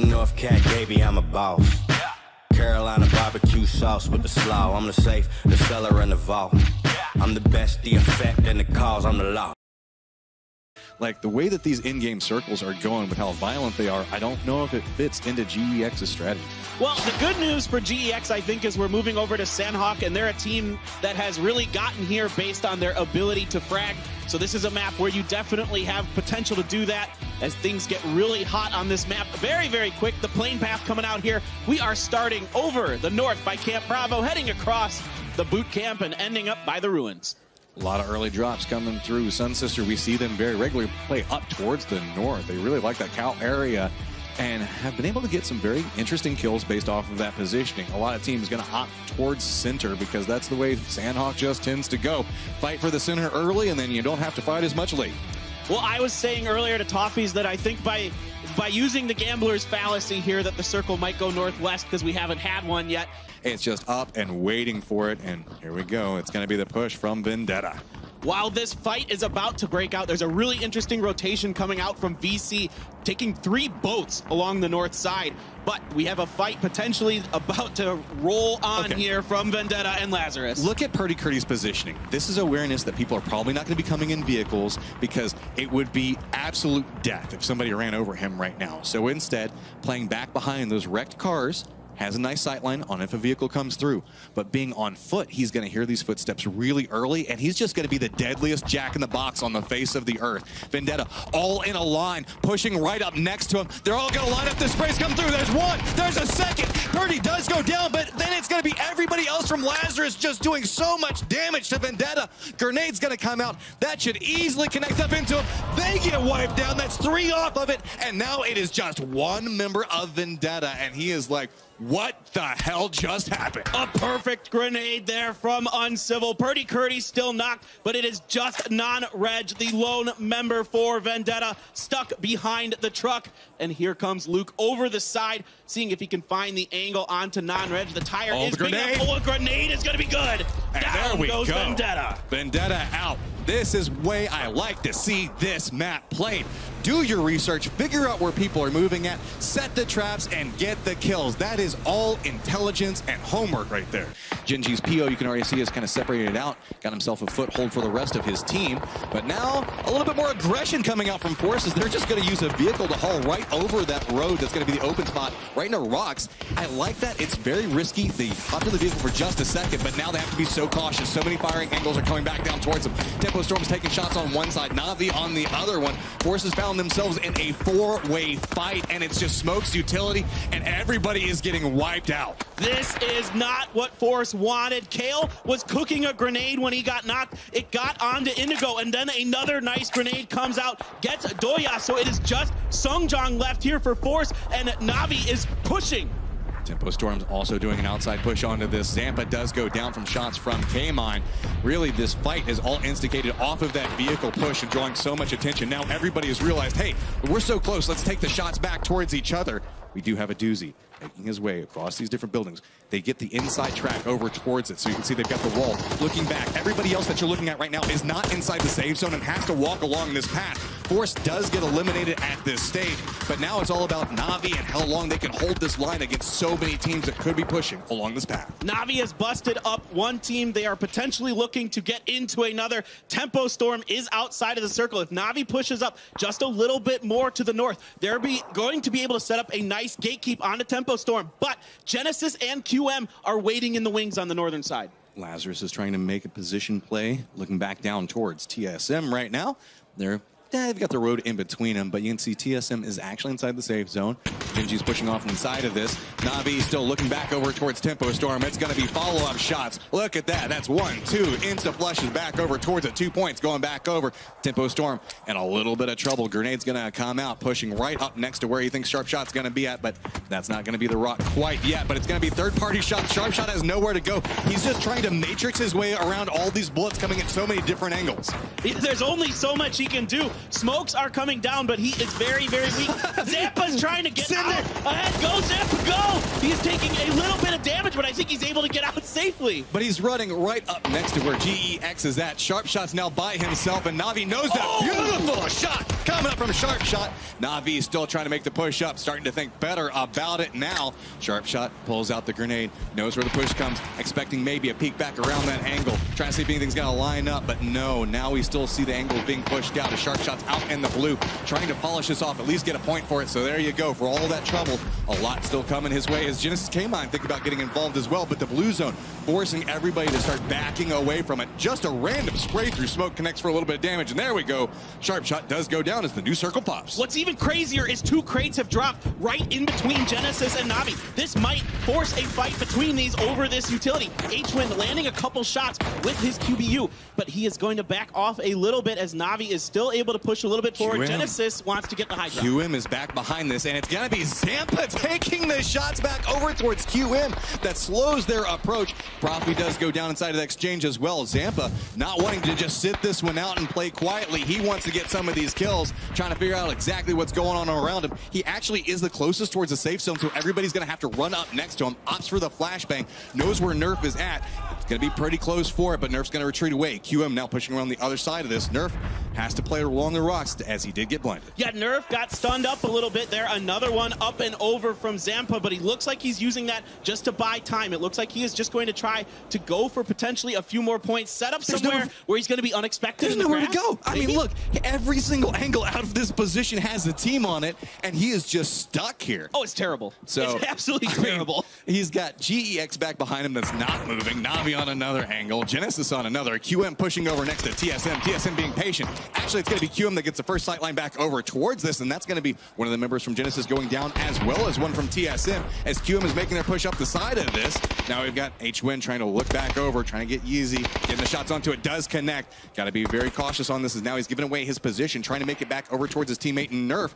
the North Cat, baby, I'm a boss. Carolina barbecue sauce with the slaw. I'm the safe, the cellar, and the vault. I'm the best, the effect, and the cause. I'm the law. Like, the way that these in-game circles are going with how violent they are, I don't know if it fits into GEX's strategy. Well, the good news for GEX, I think, is we're moving over to Sandhawk, and they're a team that has really gotten here based on their ability to frag. So this is a map where you definitely have potential to do that as things get really hot on this map. Very, very quick. The plane path coming out here. We are starting over the north by Camp Bravo, heading across the boot camp and ending up by the ruins. A lot of early drops coming through. SunSister, we see them very regularly play up towards the north. They really like that cow area and have been able to get some very interesting kills based off of that positioning. A lot of teams going to opt towards center because that's the way Sandhawk just tends to go. Fight for the center early, and then you don't have to fight as much late. Well, I was saying earlier to Toffees that I think by using the gambler's fallacy here that the circle might go northwest because we haven't had one yet. It's just up and waiting for it, and here we go. It's going to be the push from Vendetta. While this fight is about to break out, there's a really interesting rotation coming out from VC, taking 3 boats along the north side. But we have a fight potentially about to roll on here from Vendetta and Lazarus. Look at Purdy Curdy's positioning. This is awareness that people are probably not going to be coming in vehicles because it would be absolute death if somebody ran over him right now. So instead, playing back behind those wrecked cars, has a nice sightline on if a vehicle comes through. But being on foot, he's going to hear these footsteps really early, and he's just going to be the deadliest jack-in-the-box on the face of the earth. Vendetta all in a line, pushing right up next to him. They're all going to line up. The sprays come through. There's one. There's a second. Purdy does go down, but then it's going to be everybody else from Lazarus just doing so much damage to Vendetta. Grenade's going to come out. That should easily connect up into him. They get wiped down. That's 3 off of it, and now it is just one member of Vendetta, and he is like, what the hell just happened? A perfect grenade there from Uncivil. Purdy Curdy still knocked, but it is just non-reg, the lone member for Vendetta, stuck behind the truck. And here comes Luke over the side, seeing if he can find the angle onto non-reg. The tire is big enough. Oh, a grenade is going to be good. And down there we goes go. Vendetta. Vendetta out. This is way I like to see this map played. Do your research, figure out where people are moving at, set the traps, and get the kills. That is all intelligence and homework right there. Gen.G's PO, you can already see, is kind of separated out, got himself a foothold for the rest of his team. But now, a little bit more aggression coming out from Forces. They're just going to use a vehicle to haul right over that road that's going to be the open spot, right into rocks. I like that. It's very risky. They hopped in the vehicle for just a second, but now they have to be so cautious. So many firing angles are coming back down towards them. Tempo Storm's taking shots on one side, Navi on the other one. Forces found themselves in a 4-way fight, and it's just Smoke's utility, and everybody is getting wiped out. This is not what Force wanted. Kale was cooking a grenade when he got knocked. It got onto Indigo, and then another nice grenade comes out, gets Doya, so it is just Sungjong left here for Force, and Navi is pushing. Tempo Storm's also doing an outside push onto this. Zampa does go down from shots from K-Mine. Really, this fight is all instigated off of that vehicle push and drawing so much attention. Now everybody has realized, hey, we're so close, let's take the shots back towards each other. We do have a doozy making his way across these different buildings. They get the inside track over towards it, so you can see they've got the wall. Looking back, everybody else that you're looking at right now is not inside the safe zone and has to walk along this path. Force does get eliminated at this stage, but now it's all about Navi and how long they can hold this line against so many teams that could be pushing along this path. Navi has busted up one team. They are potentially looking to get into another. Tempo Storm is outside of the circle. If Navi pushes up just a little bit more to the north, they're going to be able to set up a nice gatekeep on a Tempo Storm, but Genesis and QM are waiting in the wings on the northern side. Lazarus is trying to make a position play, looking back down towards TSM right now. They've got the road in between them, but you can see TSM is actually inside the safe zone. Gen.G's pushing off inside of this. Navi still looking back over towards Tempo Storm. It's going to be follow-up shots. Look at that. That's 1, 2. Insta flushes back over towards it. 2 points going back over. Tempo Storm and a little bit of trouble. Grenade's going to come out, pushing right up next to where he thinks Sharpshot's going to be at, but that's not going to be the rock quite yet. But it's going to be third-party shots. Sharpshot has nowhere to go. He's just trying to matrix his way around all these bullets coming at so many different angles. There's only so much he can do. Smokes are coming down, but he is very, very weak. Zampa's trying to get out Ahead goes Zampa, go! He is taking a little bit of damage, but I think he's able to get out safely. But he's running right up next to where GEX is at. Sharp Shot's now by himself, and Na'Vi knows that. Beautiful shot coming up from Sharp Shot. Na'Vi still trying to make the push up, starting to think better about it now. Sharp Shot pulls out the grenade, knows where the push comes, expecting maybe a peek back around that angle, trying to see if anything's going to line up, but no, now we still see the angle being pushed out as Sharp Shot's out in the blue, trying to polish this off, at least get a point for it. So there you go. For all that trouble, a lot still coming his way as Genesis K-Mine think about getting involved as well, but the blue zone forcing everybody to start backing away from it. Just a random spray through smoke connects for a little bit of damage, and there we go. Sharp Shot does go down as the new circle pops. What's even crazier is 2 crates have dropped right in between Genesis and Na'Vi. This might force a fight between these over this utility. H-Win landing a couple shots with his QBU, but he is going to back off a little bit as Na'Vi is still able to push a little bit forward. Genesis wants to get the high ground. QM is back behind this, and it's going to be Zampa taking the shots back over towards QM. That slows their approach. Profi does go down inside of the exchange as well. Zampa not wanting to just sit this one out and play quietly. He wants to get some of these kills, trying to figure out exactly what's going on around him. He actually is the closest towards the safe zone, so everybody's going to have to run up next to him. Opts for the flashbang, knows where Nerf is at. It's going to be pretty close for it, but Nerf's going to retreat away. QM now pushing around the other side of this. Nerf has to play along the rocks as he did get blinded. Yeah, Nerf got stunned up a little bit there. Another one up and over from Zampa, but he looks like he's using that just to buy time. It looks like he is just going to try to go for potentially a few more points, set up somewhere where he's going to be unexpected. There's nowhere to go. I mean, look, every single angle out of this position has a team on it, and he is just stuck here. Oh, it's terrible. So, it's absolutely terrible. He's got GEX back behind him that's not moving. Na'Vi on another angle. Genesis on another. QM pushing over next to TSM. TSM being patient. Actually, it's going to be QM that gets the first sight line back over towards this, and that's going to be one of the members from Genesis going down as well as one from TSM as QM is making their push up the side of this. Now we've got H-Win trying to look back over, trying to get Yeezy, getting the shots onto it, does connect. Got to be very cautious on this as now he's giving away his position, trying to make it back over towards his teammate Nerf.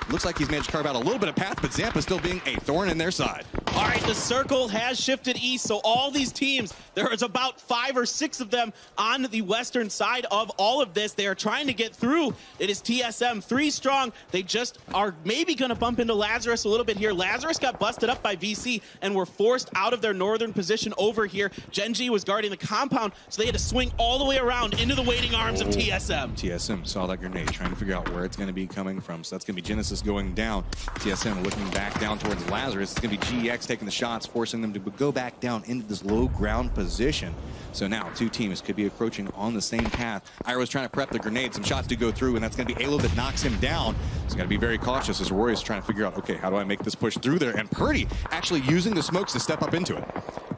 Looks like he's managed to carve out a little bit of path, but Zampa still being a thorn in their side. All right, the circle has shifted east, so all these teams, there is about 5 or 6 of them on the western side of all of this. They are trying to get through. It is TSM 3 strong. They just are maybe going to bump into Lazarus a little bit here. Lazarus got busted up by VC and were forced out of their northern position over here. Gen.G was guarding the compound, so they had to swing all the way around into the waiting arms of TSM. TSM saw that grenade, trying to figure out where it's going to be coming from. So that's going to be Genesis going down. TSM looking back down towards Lazarus. It's going to be GEX taking the shots, forcing them to go back down into this low ground position. So now 2 teams could be approaching on the same path. Iroh's trying to prep the grenade, some shots to go through, and that's going to be Alo that knocks him down. He's got to be very cautious as Roy is trying to figure out, okay, how do I make this push through there? And Purdy actually using the smokes to step up into it.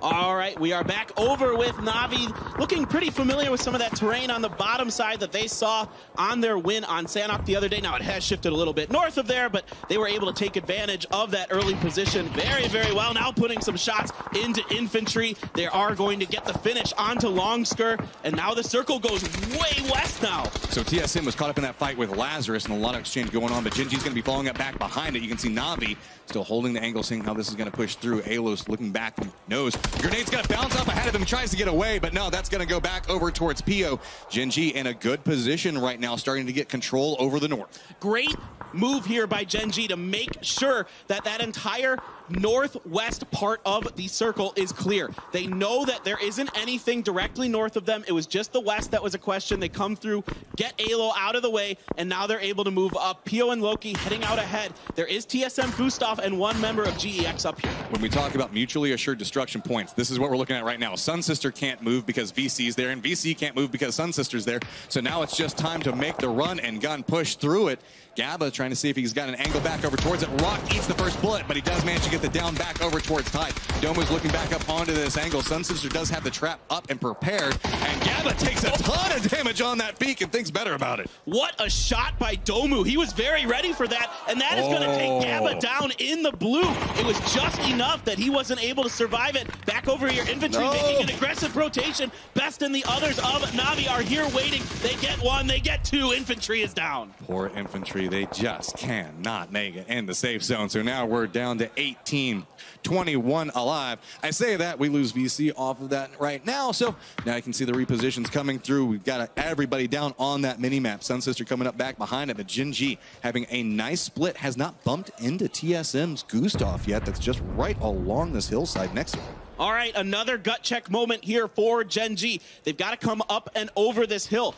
All right, we are back over with Na'Vi, looking pretty familiar with some of that terrain on the bottom side that they saw on their win on Sanhok the other day. Now, it has shifted a little bit north of there, but they were able to take advantage of that early position very, very well. Now putting some shots into infantry. They are going to get the finish onto Longsker, and now the circle goes way west now. So TSM was caught up in that fight with Lazarus, and a lot of exchange going on, but Gen.G's going to be following up back behind it. You can see Na'Vi still holding the angle, seeing how this is going to push through. Alo's looking back, knows the grenade's going to bounce off ahead of him, tries to get away, but no, that's going to go back over towards PO. Gen.G in a good position right now, starting to get control over the north. Great move here by Gen.G to make sure that that entire northwest part of the circle is clear. They know that there isn't anything directly north of them. It was just the west that was a question. They come through, get Alo out of the way, and now they're able to move up. Pio and Loki heading out ahead. There is TSM Gustav and 1 member of GEX up here. When we talk about mutually assured destruction points, this is what we're looking at right now. SunSister can't move because VC's there, and VC can't move because SunSister's there. So now it's just time to make the run and gun push through it. Gabba trying to see if he's got an angle back over towards it. Rock eats the first bullet, but he does manage to get the down back over towards Tide. Domu's looking back up onto this angle. SunSister does have the trap up and prepared, and Gabba takes a ton of damage on that peak and thinks better about it. What a shot by Domu. He was very ready for that, and that is going to take Gabba down in the blue. It was just enough that he wasn't able to survive it. Back over here, infantry making an aggressive rotation. Best and the others of Na'Vi are here waiting. They get 1, they get 2. Infantry is down. Poor infantry. They just cannot make it in the safe zone. So now we're down to 18, 21 alive. I say that, we lose VC off of that right now. So now you can see the repositions coming through. We've got everybody down on that mini-map. SunSister coming up back behind it, but Gen.G having a nice split, has not bumped into TSM's Gustav yet. That's just right along this hillside next to him. All right, another gut check moment here for Gen.G. They've got to come up and over this hill.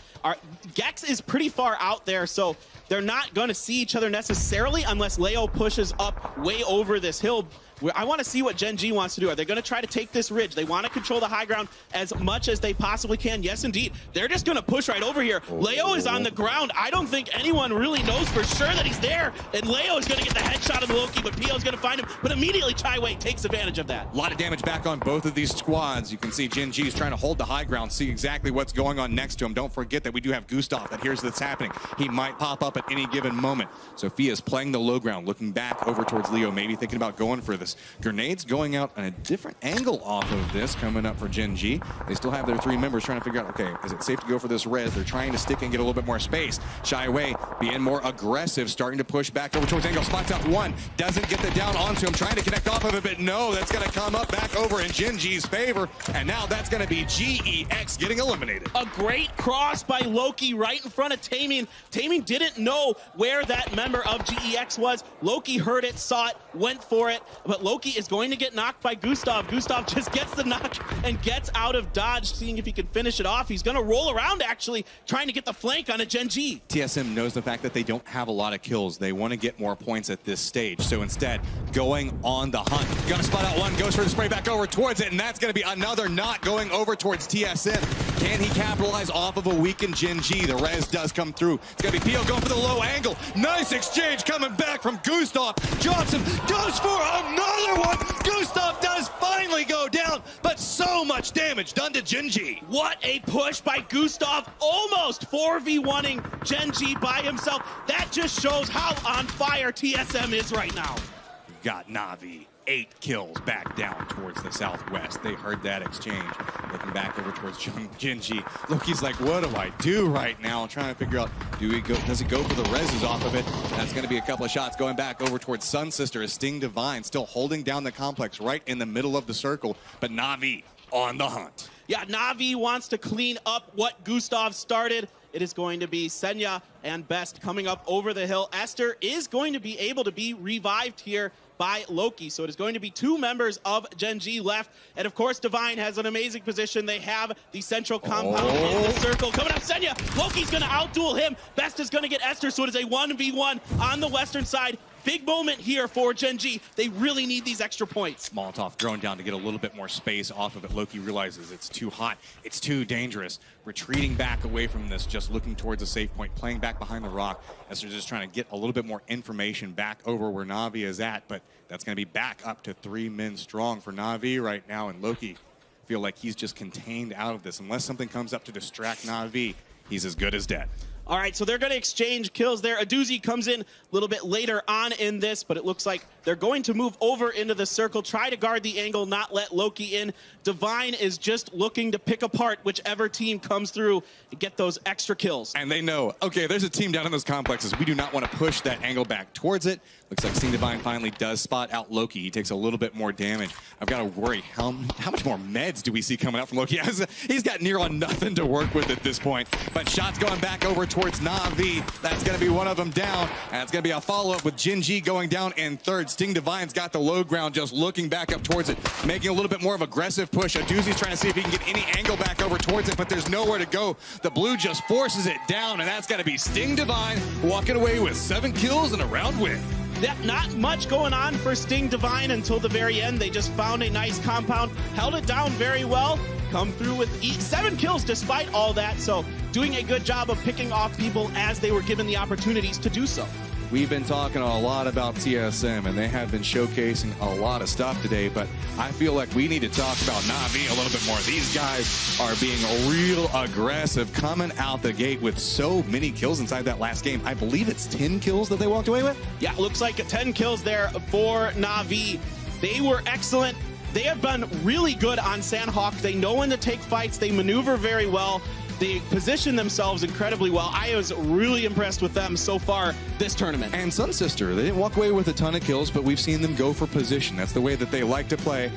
Gex is pretty far out there, so they're not going to see each other necessarily unless Leo pushes up way over this hill. I want to see what Gen.G wants to do. Are they going to try to take this ridge? They want to control the high ground as much as they possibly can. Yes, indeed. They're just going to push right over here. Leo is on the ground. I don't think anyone really knows for sure that he's there. And Leo is going to get the headshot of the Loki, but PO is going to find him. But immediately Chaiwei takes advantage of that. A lot of damage back on both of these squads. You can see Gen.G is trying to hold the high ground, see exactly what's going on next to him. Don't forget that we do have Gustav that hears that's happening. He might pop up at any given moment. Sophia's playing the low ground, looking back over towards Leo, maybe thinking about going for this. Grenades going out on a different angle off of this coming up for Gen.G. They still have their 3 members trying to figure out, okay, is it safe to go for this res? They're trying to stick and get a little bit more space. Chaiwei being more aggressive, starting to push back over towards angle. Spots out one, doesn't get the down onto him, trying to connect off of it, but no, that's going to come up back over in Gen.G's favor, and now that's going to be GEX getting eliminated. A great cross by Loki right in front of Taming. Taming didn't know where that member of GEX was. Loki heard it, saw it, went for it, but Loki is going to get knocked by Gustav. Gustav just gets the knock and gets out of dodge, seeing if he can finish it off. He's going to roll around, actually, trying to get the flank on a Gen.G. TSM knows the fact that they don't have a lot of kills. They want to get more points at this stage. So instead, going on the hunt. Gonna spot out one, goes for the spray back over towards it, and that's going to be another knock going over towards TSM. Can he capitalize off of a weakened Gen.G? The res does come through. It's going to be PO going for the low angle. Nice exchange coming back from Gustav. Drops him, goes for another one. Gustav does finally go down, but so much damage done to Gen.G. What a push by Gustav, almost 4v1ing Gen.G by himself. That just shows how on fire TSM is right now. We've got Na'Vi. 8 kills back down towards the southwest. They heard that exchange. Looking back over towards Gen.G. Loki's like, what do I do right now? Trying to figure out, does he go for the reses off of it? That's going to be a couple of shots going back over towards SunSister as Sting Divine still holding down the complex right in the middle of the circle, but Na'Vi on the hunt. Yeah, Na'Vi wants to clean up what Gustav started. It is going to be Senya and Best coming up over the hill. Esther is going to be able to be revived here by Loki. So it is going to be 2 members of Gen.G left. And of course, Divine has an amazing position. They have the central compound in the circle. Coming up, Senya. Loki's going to outduel him. Best is going to get Esther. So it is a 1v1 on the western side. Big moment here for Gen.G. They really need these extra points. Molotov thrown down to get a little bit more space off of it. Loki realizes it's too hot. It's too dangerous. Retreating back away from this, just looking towards a safe point, playing back behind the rock. Esther's just trying to get a little bit more information back over where Na'Vi is at, but that's going to be back up to 3 men strong for Na'Vi right now, and Loki feel like he's just contained out of this. Unless something comes up to distract Na'Vi, he's as good as dead. All right, so they're going to exchange kills there. Aduzi comes in a little bit later on in this, but it looks like they're going to move over into the circle, try to guard the angle, not let Loki in. Divine is just looking to pick apart whichever team comes through and get those extra kills. And they know, okay, there's a team down in those complexes. We do not want to push that angle back towards it. Looks like Sting Divine finally does spot out Loki. He takes a little bit more damage. I've got to worry, how much more meds do we see coming out from Loki? He's got near on nothing to work with at this point. But shots going back over towards Na'Vi. That's going to be one of them down. And it's going to be a follow-up with Gen.G going down in third. Sting Divine's got the low ground, just looking back up towards it, making a little bit more of aggressive push. Aduzi's trying to see if he can get any angle back over towards it, but there's nowhere to go. The blue just forces it down, and that's going to be Sting Divine walking away with 7 kills and a round win. Not much going on for Sting Divine until the very end. They just found a nice compound, held it down very well, come through with 7 kills despite all that. So doing a good job of picking off people as they were given the opportunities to do so. We've been talking a lot about TSM, and they have been showcasing a lot of stuff today, but I feel like we need to talk about Na'Vi a little bit more. These guys are being real aggressive, coming out the gate with so many kills inside that last game. I believe it's 10 kills that they walked away with? Yeah, looks like 10 kills there for Na'Vi. They were excellent. They have been really good on Sandhawk. They know when to take fights. They maneuver very well. They position themselves incredibly well. I was really impressed with them so far this tournament. And SunSister, they didn't walk away with a ton of kills, but we've seen them go for position. That's the way that they like to play.